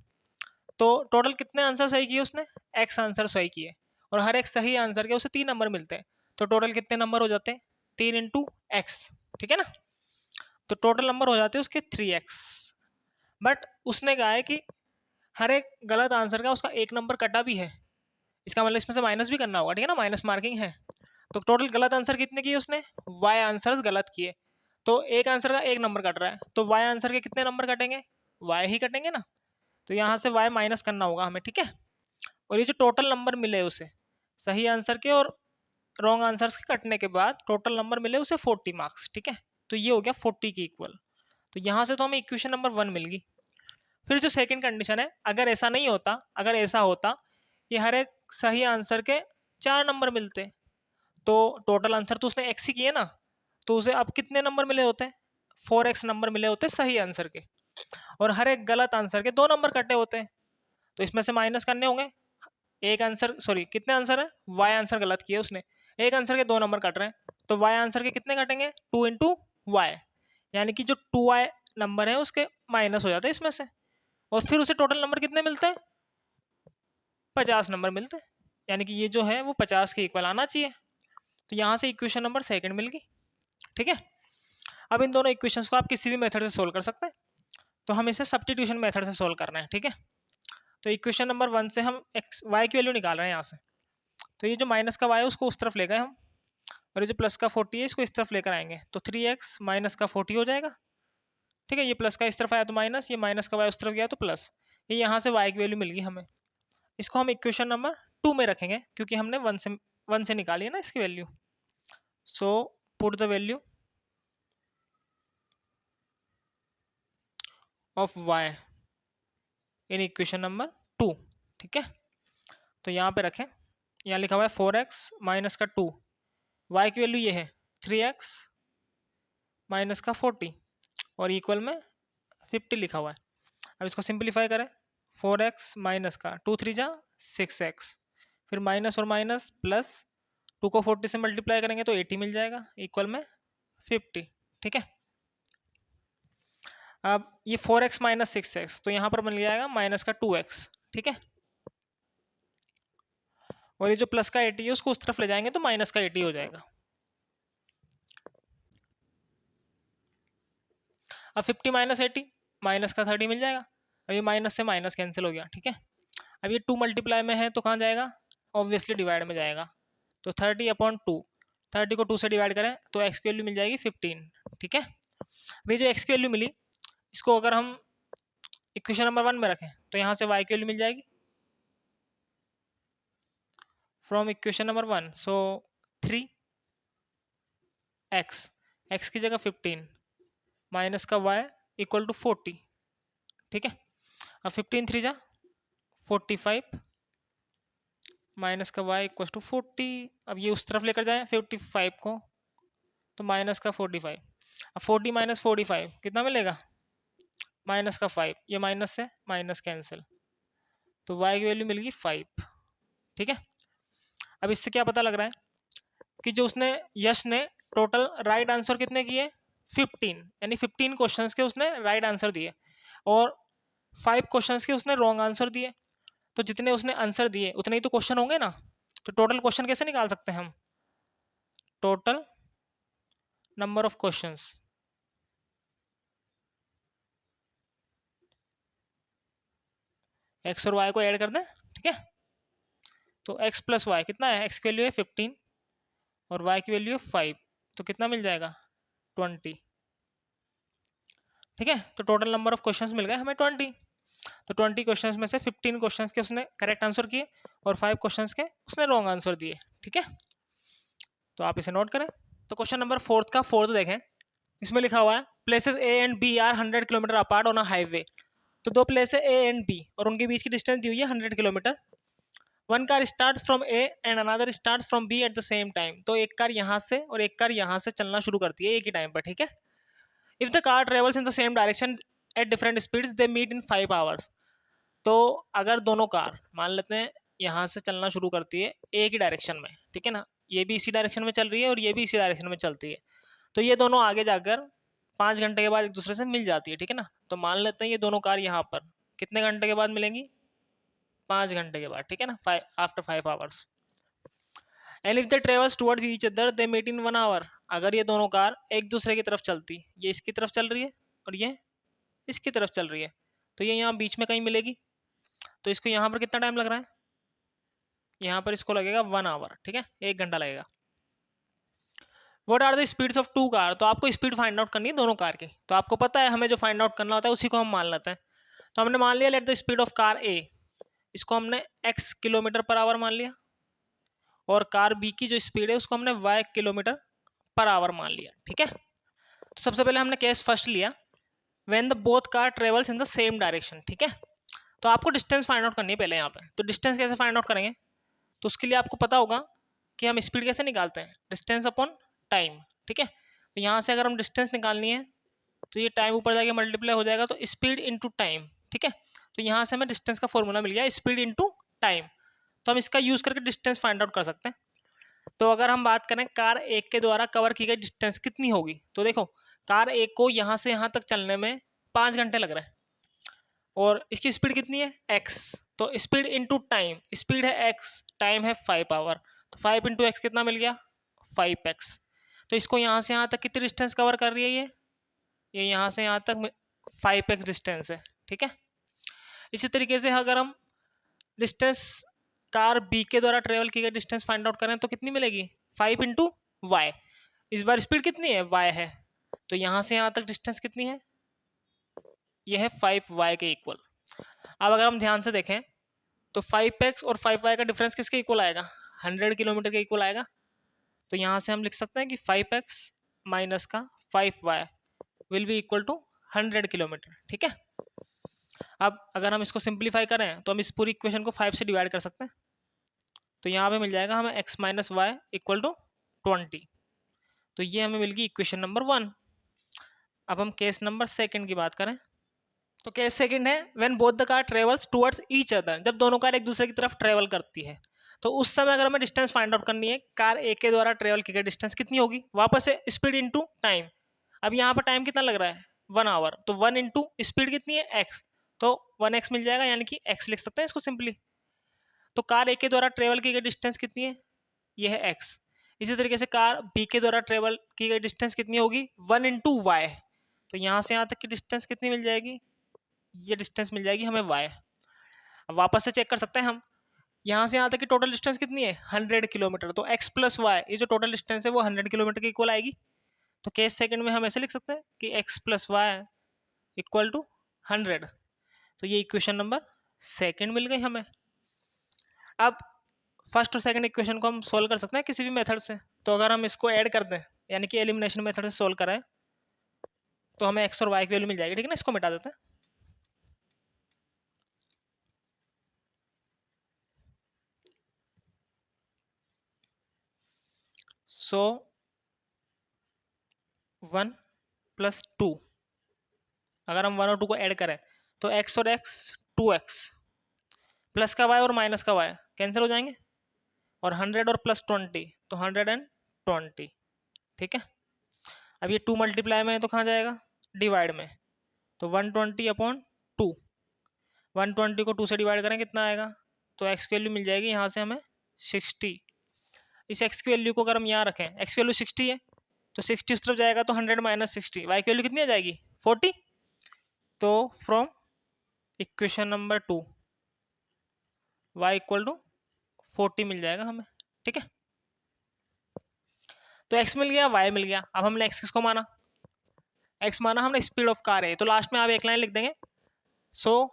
तो टोटल कितने आंसर सही किए उसने, एक्स आंसर सही किए, और हर एक सही आंसर के उसे 3 नंबर मिलते हैं, तो टोटल कितने नंबर हो जाते हैं, 3 इंटू एक्स, ठीक है ना। तो टोटल नंबर हो जाते हैं उसके 3x। बट उसने कहा है कि हर एक गलत आंसर का उसका 1 नंबर कटा भी है, इसका मतलब इसमें से माइनस भी करना होगा, ठीक है ना, माइनस मार्किंग है। तो टोटल गलत आंसर कितने किए उसने, y आंसर गलत किए, तो एक आंसर का 1 नंबर कट रहा है, तो y आंसर के कितने नंबर कटेंगे, y ही कटेंगे ना। तो यहाँ से y माइनस करना होगा हमें, ठीक है। और ये जो टोटल नंबर मिले उसे सही आंसर के और रॉन्ग आंसर के कटने के बाद टोटल नंबर मिले उसे 40 मार्क्स, ठीक है। तो ये हो गया 40 की इक्वल। तो यहाँ से तो हमें इक्वेशन नंबर 1 मिल गई। फिर जो सेकंड कंडीशन है, अगर ऐसा नहीं होता, अगर ऐसा होता कि हर एक सही आंसर के 4 नंबर मिलते, तो टोटल आंसर तो उसने x ही किए ना, तो उसे अब कितने नंबर मिले होते, 4x नंबर मिले होते सही आंसर के, और हर एक गलत आंसर के 2 नंबर कटे होते हैं, तो इसमें से माइनस करने होंगे। एक आंसर, सॉरी कितने आंसर है, y आंसर गलत किया उसने, एक आंसर के 2 नंबर कट रहे हैं, तो y आंसर के कितने कटेंगे, 2 इंटू वाई, यानी कि जो 2y नंबर है उसके माइनस हो जाते हैं इसमें से, और फिर उसे टोटल नंबर कितने मिलते हैं, 50 नंबर मिलते हैं, यानी कि ये जो है वो 50 के इक्वल आना चाहिए। तो यहाँ से इक्वेशन नंबर सेकंड मिल गई, ठीक है। अब इन दोनों इक्वेशंस को आप किसी भी मेथड से सोल्व कर सकते हैं, तो हम इसे सब्स्टिट्यूशन मेथड से सोल्व करना है, ठीक है। तो इक्वेशन नंबर 1 से हम एक्स वाई की वैल्यू निकाल रहे हैं यहाँ से, तो ये जो माइनस का वाई है उसको उस तरफ ले गए हम, और ये जो प्लस का 40 है इसको इस तरफ लेकर आएंगे, तो 3x माइनस का 40 हो जाएगा, ठीक है। ये प्लस का इस तरफ आया तो माइनस, ये माइनस का वाई उस तरफ गया तो प्लस, ये यहाँ से वाई की वैल्यू मिल गई हमें। इसको हम इक्वेशन नंबर 2 में रखेंगे क्योंकि हमने 1 से निकाली है ना इसकी value. So put the value of y in equation number 2, ठीक है। तो यहाँ पे रखें, यहाँ लिखा हुआ है 4x माइनस का 2, y की वैल्यू ये है 3x माइनस का 40, और इक्वल में 50 लिखा हुआ है। अब इसको सिंप्लीफाई करें, 4x माइनस का 2 3 जा 6x, फिर माइनस और माइनस प्लस, 2 को 40 से मल्टीप्लाई करेंगे तो 80 मिल जाएगा, इक्वल में 50, ठीक है। अब ये 4x माइनस 6x, तो यहाँ पर बन जाएगा माइनस का 2x, ठीक है। और ये जो प्लस का 80 है उसको उस तरफ ले जाएंगे तो माइनस का 80 हो जाएगा। अब 50 माइनस 80, माइनस का 30 मिल जाएगा। अब ये माइनस से माइनस कैंसिल हो गया, ठीक है। अब ये 2 मल्टीप्लाई में है तो कहाँ जाएगा, ऑब्वियसली डिवाइड में जाएगा, तो 30/2, 30 को 2 से डिवाइड करें तो x की वैल्यू मिल जाएगी 15, ठीक है। अभी जो x की वैल्यू मिली इसको अगर हम इक्वेशन नंबर 1 में रखें तो यहाँ से y की वैल्यू मिल जाएगी from equation number 1, so 3x, x की जगह 15 माइनस का y इक्वल टू 40, ठीक है। अब 15 3 जा 45 माइनस का y इक्वल टू 40, अब ये उस तरफ लेकर जाएं 55 को, तो माइनस का 45, अब 40 माइनस 45 कितना मिलेगा, माइनस का 5, ये माइनस से माइनस कैंसिल, तो y की वैल्यू मिल गई 5, ठीक है। अब इससे क्या पता लग रहा है कि जो उसने यश ने टोटल राइट आंसर कितने किए, 15, यानी 15 क्वेश्चंस के उसने राइट आंसर दिए और 5 क्वेश्चंस के उसने रॉन्ग आंसर दिए, तो जितने उसने आंसर दिए उतने ही तो क्वेश्चन होंगे ना। तो टोटल क्वेश्चन कैसे निकाल सकते हैं हम, total number of questions, x और वाई को ऐड कर दें, ठीक है। तो x प्लस वाई कितना है, x की वैल्यू है 15 और y की वैल्यू है 5, तो कितना मिल जाएगा 20, ठीक है। तो टोटल नंबर ऑफ क्वेश्चंस मिल गए हमें 20। तो 20 क्वेश्चंस में से 15 क्वेश्चंस के उसने करेक्ट आंसर किए और 5 क्वेश्चंस के उसने रॉन्ग आंसर दिए, ठीक है। तो आप इसे नोट करें। तो क्वेश्चन नंबर 4 का 4th देखें, इसमें लिखा हुआ है places A and B are 100 kilometre apart on a highway, तो दो प्लेस है ए एंड बी और उनके बीच की डिस्टेंस दी हुई है 100 kilometre. One car start from A and another start from B at the same time. तो एक कार यहाँ से और एक कार यहाँ से चलना शुरू करती है एक ही टाइम पर, ठीक है। If the car travels in the same direction at different speeds they meet in 5 hours. तो अगर दोनों कार मान लेते हैं यहाँ से चलना शुरू करती है एक ही डायरेक्शन में, ठीक है ना, ये भी इसी डायरेक्शन में चल रही है और ये भी इसी डायरेक्शन में चलती है, तो ये दोनों आगे जाकर 5 घंटे के बाद एक दूसरे से मिल जाती है, ठीक है ना। तो मान लेते हैं ये दोनों कार यहाँ पर कितने घंटे के बाद मिलेंगी, 5 घंटे के बाद, ठीक है ना, after 5 hours. And if the travels towards each other they meet in 1 hour. अगर ये दोनों कार एक दूसरे की तरफ चलती, ये इसकी तरफ चल रही है और ये इसकी तरफ चल रही है, तो ये यहाँ बीच में कहीं मिलेगी। तो इसको यहाँ पर कितना टाइम लग रहा है, यहाँ पर इसको लगेगा 1 आवर, ठीक है, 1 घंटा लगेगा। What are the speeds of two car. तो आपको स्पीड फाइंड आउट करनी है दोनों कार की, तो आपको पता है हमें जो फाइंड आउट करना होता है उसी को हम मान लेते हैं। तो हमने मान लिया let the speed of car A, इसको हमने x किलोमीटर पर आवर मान लिया, और कार बी की जो स्पीड है उसको हमने y किलोमीटर पर आवर मान लिया, ठीक है। तो सबसे पहले हमने केस फर्स्ट लिया, when the both car travels in the same direction, ठीक है। तो आपको डिस्टेंस फाइंड आउट करनी है पहले यहाँ पे। तो डिस्टेंस कैसे फाइंड आउट करेंगे, तो उसके लिए आपको पता होगा कि हम स्पीड कैसे निकालते हैं, डिस्टेंस अपॉन टाइम, ठीक है। तो यहाँ से अगर हम डिस्टेंस निकालनी है तो ये टाइम ऊपर जाके मल्टीप्लाई हो जाएगा, तो स्पीड इंटू टाइम, ठीक है। तो यहाँ से हमें डिस्टेंस का फॉर्मूला मिल गया स्पीड इंटू टाइम, तो हम इसका यूज करके डिस्टेंस फाइंड आउट कर सकते हैं। तो अगर हम बात करें कार एक के द्वारा कवर की गई डिस्टेंस कितनी होगी, तो देखो कार एक को यहाँ से यहाँ तक चलने में 5 घंटे लग रहे हैं और इसकी स्पीड कितनी है x, तो स्पीड इंटू टाइम, स्पीड है x, टाइम है 5 आवर, तो 5 इंटू एक्स कितना मिल गया 5x। तो इसको यहाँ से यहाँ तक कितनी डिस्टेंस कवर कर रही है, ये यहाँ से यहाँ तक 5x डिस्टेंस है, ठीक है। इसी तरीके से अगर हम डिस्टेंस कार बी के द्वारा ट्रेवल की गई डिस्टेंस फाइंड आउट करें तो कितनी मिलेगी 5 इंटू वाई। इस बार स्पीड कितनी है y है, तो यहाँ से यहाँ तक डिस्टेंस कितनी है, ये है 5y के इक्वल। अब अगर हम ध्यान से देखें तो 5x और 5y का डिफरेंस किसके इक्वल आएगा, 100 किलोमीटर के इक्वल आएगा। तो यहाँ से हम लिख सकते हैं कि 5x माइनस का 5y will be equal to 100 kilometre, ठीक है। अब अगर हम इसको सिंप्लीफाई करें तो हम इस पूरी इक्वेशन को 5 से डिवाइड कर सकते हैं, तो यहाँ पे मिल जाएगा हमें x minus y equal to 20। तो ये हमें मिल गई इक्वेशन नंबर 1। अब हम केस नंबर सेकंड की बात करें, तो केस सेकंड है when both the car travels towards each other, जब दोनों कार एक दूसरे की तरफ ट्रेवल करती है। तो उस समय अगर हमें डिस्टेंस फाइंड आउट करनी है, कार ए के द्वारा ट्रेवल की गई डिस्टेंस कितनी होगी, वापस से स्पीड इंटू टाइम। अब यहाँ पर टाइम कितना लग रहा है 1 आवर, तो 1 इंटू स्पीड कितनी है x, तो 1x मिल जाएगा, यानी कि x लिख सकते हैं इसको सिंपली। तो कार ए के द्वारा ट्रेवल की गई डिस्टेंस कितनी है, ये है x। इसी तरीके से कार बी के द्वारा ट्रेवल की गई डिस्टेंस कितनी होगी 1 इंटू वाई, तो यहाँ से यहाँ तक की डिस्टेंस कितनी मिल जाएगी, ये डिस्टेंस मिल जाएगी हमें y। अब वापस से चेक कर सकते हैं हम, यहाँ से यहाँ तक की टोटल डिस्टेंस कितनी है 100 किलोमीटर, तो x प्लस वाई ये जो टोटल डिस्टेंस है वो 100 किलोमीटर के इक्वल आएगी। तो केस सेकंड में हम ऐसे लिख सकते हैं कि x plus y equal to 100। तो ये इक्वेशन नंबर सेकंड मिल गई हमें। अब फर्स्ट और सेकंड इक्वेशन को हम सोल्व कर सकते हैं किसी भी मेथड से। तो अगर हम इसको ऐड कर दें यानी कि एलिमिनेशन मेथड से सोल्व कराएं तो हमें x और y की वैल्यू मिल जाएगी, ठीक है ना। इसको मिटा देते हैं। सो 1 प्लस 2, अगर हम 1 और 2 को ऐड करें तो x और x 2x, प्लस का y और माइनस का y कैंसिल हो जाएंगे, और 100 और प्लस 20 तो 120, ठीक है। अब ये 2 मल्टीप्लाई में है तो कहाँ जाएगा डिवाइड में, तो 120 अपॉन 2, 120 को 2 से डिवाइड करें कितना आएगा, तो x की वैल्यू मिल जाएगी यहाँ से हमें 60। इस x की वैल्यू को अगर हम यहाँ रखें, x की वैल्यू 60 है तो 60 उस तरफ जाएगा तो 100 माइनस 60, y की वैल्यू कितनी आ जाएगी 40। तो from equation number 2 y equal to 40 मिल जाएगा हमें, ठीक है। तो x मिल गया, y मिल गया। अब हमने x किसको माना, x माना हमने स्पीड ऑफ कार है, तो लास्ट में आप एक लाइन लिख देंगे, so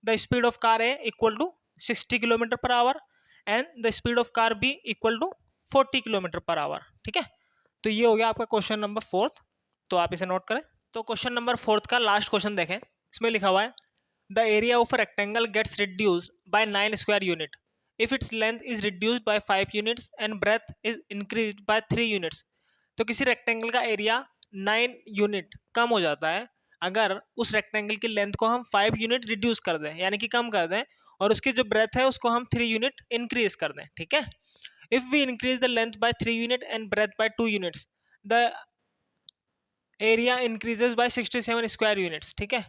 the speed of car है equal to 60 kilometre per hour and the speed of car B equal to 40 kilometre per hour, ठीक है। तो ये हो गया आपका क्वेश्चन नंबर 4, तो आप इसे नोट करें। तो क्वेश्चन नंबर 4 का लास्ट क्वेश्चन देखें, इसमें लिखा हुआ है the area of a rectangle gets reduced by 9 square unit if its length is reduced by 5 units and breadth is increased by 3 units. तो किसी रेक्टेंगल का एरिया 9 यूनिट कम हो जाता है अगर उस रेक्टेंगल की लेंथ को हम 5 यूनिट रिड्यूस कर दें, यानी कि कम कर दें, और उसकी जो ब्रेथ है उसको हम 3 यूनिट इंक्रीज कर दें। ठीक है, if we increase the length by 3 unit and breadth by 2 units the area increases by 67 square units. ठीक है,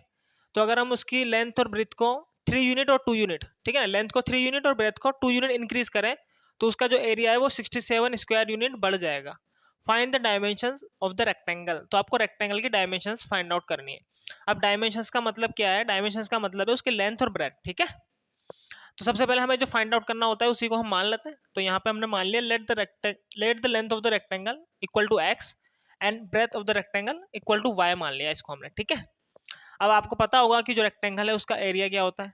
तो अगर हम उसकी लेंथ और ब्रेथ को 3 यूनिट और 2 यूनिट, ठीक है ना, लेंथ को 3 यूनिट और ब्रेथ को 2 यूनिट इंक्रीज करें तो उसका जो एरिया है वो 67 स्क्वायर यूनिट बढ़ जाएगा। Find the dimensions of the rectangle. तो आपको रेक्टेंगल की डायमेंशंस फाइंड आउट करनी है। अब डायमेंशंस का मतलब क्या है? डायमेंशंस का मतलब है उसकी लेंथ और ब्रेथ। ठीक है, तो सबसे पहले हमें जो फाइंड आउट करना होता है उसी को हम मान लेते हैं। तो यहाँ पे हमने मान लिया let the length of the rectangle equal to x and breadth of the rectangle equal to y मान लिया इसको हमने। ठीक है, अब आपको पता होगा कि जो रेक्टेंगल है उसका एरिया क्या होता है।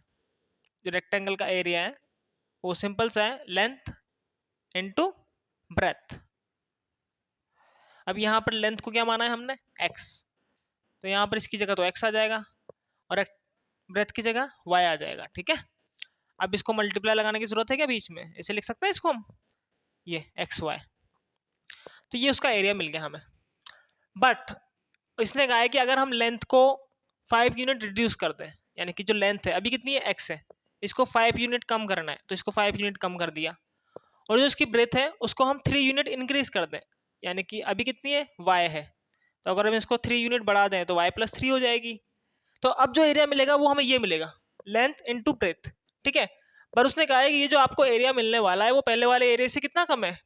जो रेक्टेंगल का एरिया है वो सिंपल सा है, लेंथ इनटू ब्रेथ। अब यहाँ पर लेंथ को क्या माना है हमने? x, तो यहाँ पर इसकी जगह तो x आ जाएगा और ब्रेथ की जगह y आ जाएगा। ठीक है, अब इसको मल्टीप्लाई लगाने की जरूरत है क्या बीच में? इसे लिख सकते हैं इसको हम, ये एक्स वाई। तो ये उसका एरिया मिल गया हमें। बट इसने कहा है कि अगर हम लेंथ को 5 यूनिट रिड्यूस कर दें, यानी कि जो लेंथ है अभी कितनी है? x है, इसको 5 यूनिट कम करना है, तो इसको 5 यूनिट कम कर दिया, और जो इसकी ब्रेथ है उसको हम 3 यूनिट इंक्रीज कर दें, यानी कि अभी कितनी है? y है, तो अगर हम इसको 3 यूनिट बढ़ा दें तो y प्लस 3 हो जाएगी। तो अब जो एरिया मिलेगा वो हमें ये मिलेगा, लेंथ इनटू ब्रेथ। ठीक है, पर उसने कहा है कि ये जो आपको एरिया मिलने वाला है वो पहले वाले एरिया से कितना कम है?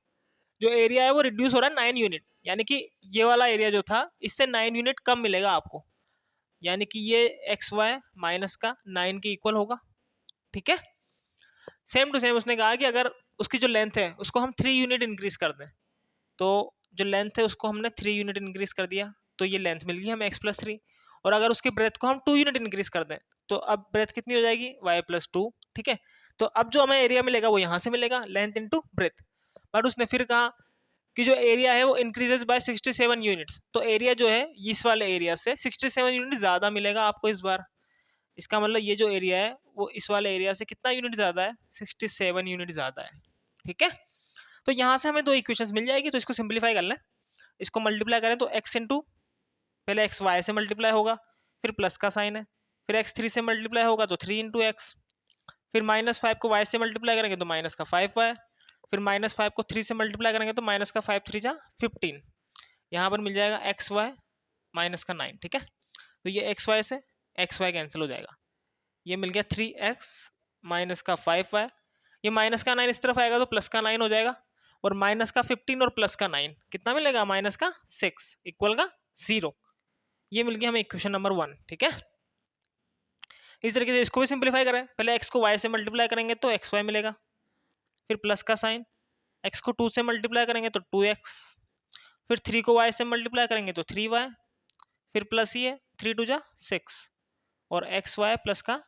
जो एरिया है वो रिड्यूस हो रहा है 9 यूनिट, यानी कि ये वाला एरिया जो था इससे 9 यूनिट कम मिलेगा आपको, यानी कि ये एक्स वाई माइनस का 9 के इक्वल होगा। ठीक है, सेम टू सेम उसने कहा कि अगर उसकी जो लेंथ है उसको हम 3 यूनिट इंक्रीज कर दें, तो जो लेंथ है उसको हमने 3 यूनिट इंक्रीज कर दिया, तो ये लेंथ मिल गई हमें एक्स प्लस 3, और अगर उसके ब्रेथ को हम 2 यूनिट इंक्रीज कर दें तो अब ब्रेथ कितनी हो जाएगी? Y plus 2। ठीक है, तो अब जो हमें एरिया मिलेगा वो यहाँ से मिलेगा, लेंथ इंटू ब्रेथ। बट उसने फिर कहा कि जो एरिया है वो इंक्रीजेस बाय 67 यूनिट्स, तो एरिया जो है इस वाले एरिया से 67 यूनिट ज़्यादा मिलेगा आपको इस बार। इसका मतलब ये जो एरिया है वो इस वाले एरिया से कितना यूनिट ज़्यादा है? 67 यूनिट ज़्यादा है। ठीक है, तो यहाँ से हमें दो इक्वेशंस मिल जाएगी, तो इसको सिंप्लीफाई कर लें। इसको मल्टीप्लाई करें तो x इंटू, पहले एक्स वाई से मल्टीप्लाई होगा, फिर प्लस का साइन है, फिर x 3 से मल्टीप्लाई होगा तो 3 इंटू एक्स, फिर -5 को y से मल्टीप्लाई करेंगे तो माइनस का 5y, फिर -5 को 3 से मल्टीप्लाई करेंगे तो माइनस का 5 3 जा 15, यहाँ पर मिल जाएगा एक्स वाई माइनस का 9। ठीक है, तो ये एक्स वाई से एक्स वाई कैंसिल हो जाएगा, ये मिल गया 3x माइनस का 5y, ये माइनस का 9 इस तरफ आएगा तो प्लस का 9 हो जाएगा, और माइनस का 15 और प्लस का 9 कितना मिलेगा? माइनस का 6 इक्वल का 0। ये मिल गया हमें इक्वेशन नंबर 1। ठीक है, इस तरीके से इसको भी सिंप्लीफाई करें, पहले x को y से मल्टीप्लाई करेंगे तो xy मिलेगा, फिर प्लस का साइन, x को 2 से मल्टीप्लाई करेंगे तो 2x, फिर 3 को y से मल्टीप्लाई करेंगे तो 3y, फिर प्लस ये 3 2 जा 6, और एक्स वाई प्लस का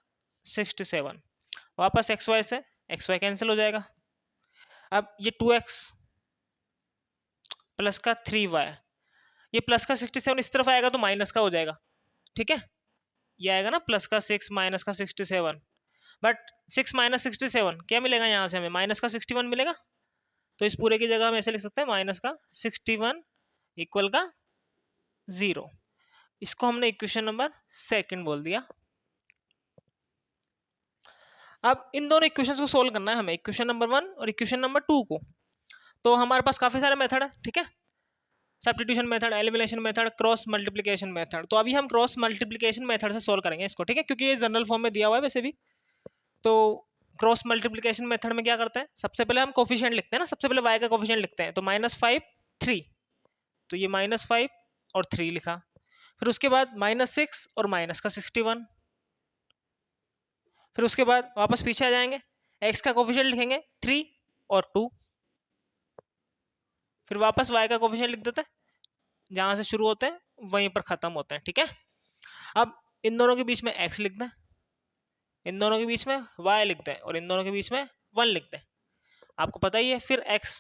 67, वापस एक्स वाई से एक्स वाई कैंसिल हो जाएगा। अब ये 2x प्लस का 3y, ये प्लस का 67 इस तरफ आएगा तो माइनस का हो जाएगा। ठीक है, ये आएगा ना प्लस का 6 माइनस का 67, बट 6 माइनस 67 क्या मिलेगा? यहाँ से हमें माइनस का 61 मिलेगा, तो इस पूरे की जगह हम ऐसे लिख सकते हैं माइनस का 61 इक्वल का 0। इसको हमने इक्वेशन नंबर 2 बोल दिया। अब इन दोनों इक्वेशंस को सोल्व करना है हमें, इक्वेशन नंबर 1 और इक्वेशन नंबर 2 को। तो हमारे पास काफी सारे मेथड है। ठीक है, substitution method, elimination method, cross multiplication method. तो अभी हम क्रॉस मल्टीप्लिकेशन मेथड से सोल्व करेंगे इसको। ठीक है, क्योंकि ये जनरल फॉर्म में दिया हुआ है वैसे भी। तो क्रॉस मल्टीप्लिकेशन मेथड में क्या करते हैं? सबसे पहले हम कोफिशिएंट लिखते हैं ना, सबसे पहले y का कोफिशिएंट लिखते हैं, तो -5 3, तो ये -5 और 3 लिखा, फिर उसके बाद -6 और माइनस का 61, फिर उसके बाद वापस पीछे आ जाएंगे, x का कोफिशिएंट लिखेंगे 3 और 2, फिर वापस y का कोफिशिएंट लिख देते हैं, जहां से शुरू होते हैं वहीं पर खत्म होते हैं। ठीक है, अब इन दोनों के बीच में x लिख दें, इन दोनों के बीच में y लिख दें, और इन दोनों के बीच में 1 लिख दें, आपको पता ही है। फिर x,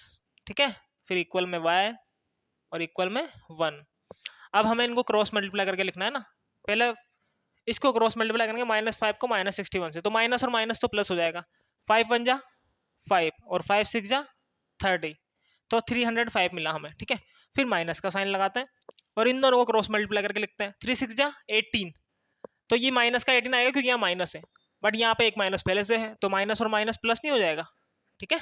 ठीक है, फिर इक्वल में y और इक्वल में 1। अब हमें इनको क्रॉस मल्टीप्लाई करके लिखना है ना, पहले इसको क्रॉस मल्टीप्लाई करेंगे -5 को -61 से, तो माइनस और माइनस तो प्लस हो जाएगा। 5 1 जा 5 और 5 6 जा 30, तो 305 मिला हमें, ठीक है। फिर माइनस का साइन लगाते हैं और इन दोनों को क्रॉस मल्टीप्लाई करके लिखते हैं। 3 6 जा 18, तो ये माइनस का 18 आएगा क्योंकि यहाँ माइनस है, बट यहाँ पे एक माइनस पहले से है, तो माइनस और माइनस प्लस नहीं हो जाएगा, ठीक है।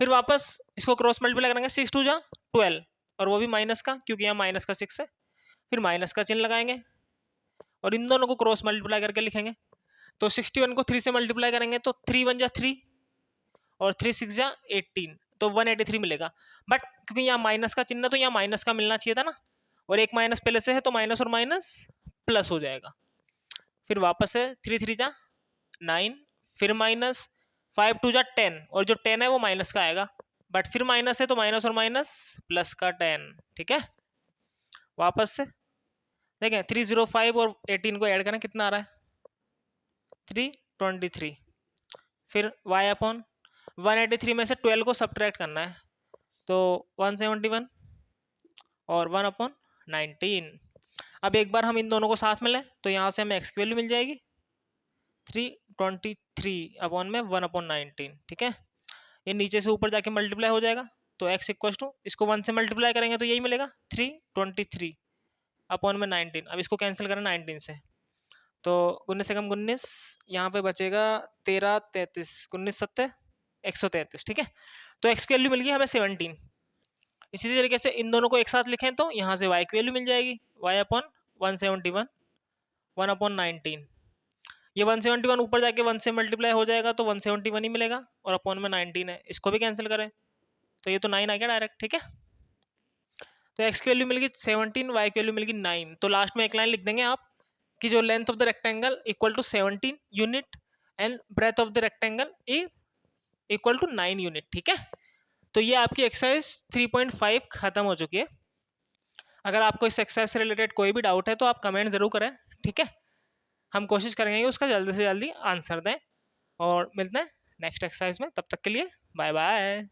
फिर वापस इसको क्रॉस मल्टीप्लाई करेंगे, 6 2 जा 12, और वो भी माइनस का क्योंकि यहाँ माइनस का 6 है। फिर माइनस का चिन्ह लगाएंगे और इन दोनों को क्रॉस मल्टीप्लाई करके लिखेंगे। तो 61 को 3 से मल्टीप्लाई करेंगे तो 3 1 जा 3 और 3 6 जा 18, तो 183 मिलेगा। बट क्योंकि यहाँ माइनस का चिन्ह, तो यहाँ माइनस का मिलना चाहिए था ना, और एक माइनस पहले से है, तो माइनस और माइनस प्लस हो जाएगा। फिर वापस से 3 3 जा 9, फिर माइनस 5 2 जा 10, और जो 10 है वो माइनस का आएगा, बट फिर माइनस है तो माइनस और माइनस प्लस का 10, ठीक है। वापस से देखें 305 और 18 को ऐड करें, कितना आ रहा है 323। फिर y अपॉन 183 में से 12 को सब्ट्रैक्ट करना है, तो 171 और 1 अपॉन 19। अब एक बार हम इन दोनों को साथ में लें तो यहाँ से हमें x की वैल्यू मिल जाएगी 323 अपॉन में 1 अपॉन 19, ठीक है। ये नीचे से ऊपर जाके मल्टीप्लाई हो जाएगा, तो x इक्वल टू, इसको 1 से मल्टीप्लाई करेंगे तो यही मिलेगा 323 अपॉन में 19। अब इसको कैंसिल करें 19 से, तो 19 से कम 19, यहाँ पे बचेगा 13 33, 19 7 133, ठीक है। तो x की वैल्यू मिल गई हमें 17। इसी तरीके से इन दोनों को एक साथ लिखें तो यहाँ से y की वैल्यू मिल जाएगी y अपॉन 171 1 अपॉन 19। ये 171 ऊपर जाके 1 से मल्टीप्लाई हो जाएगा तो 171 ही मिलेगा, और अपॉन में 19 है, इसको भी कैंसिल करें तो ये तो 9 आ गया डायरेक्ट, ठीक है। तो x की वैल्यू मिल गई 17, y की वैल्यू मिल गई 9। तो लास्ट में एक लाइन लिख देंगे आप कि जो length of the rectangle equal to 17 unit and breadth of the rectangle equal to 9 unit, ठीक है। तो ये आपकी एक्सरसाइज 3.5 खत्म हो चुकी है। अगर आपको इस एक्सरसाइज से रिलेटेड कोई भी डाउट है तो आप कमेंट जरूर करें, ठीक है। हम कोशिश करेंगे कि उसका जल्दी से जल्दी आंसर दें, और मिलते हैं नेक्स्ट एक्सरसाइज में। तब तक के लिए बाय बाय।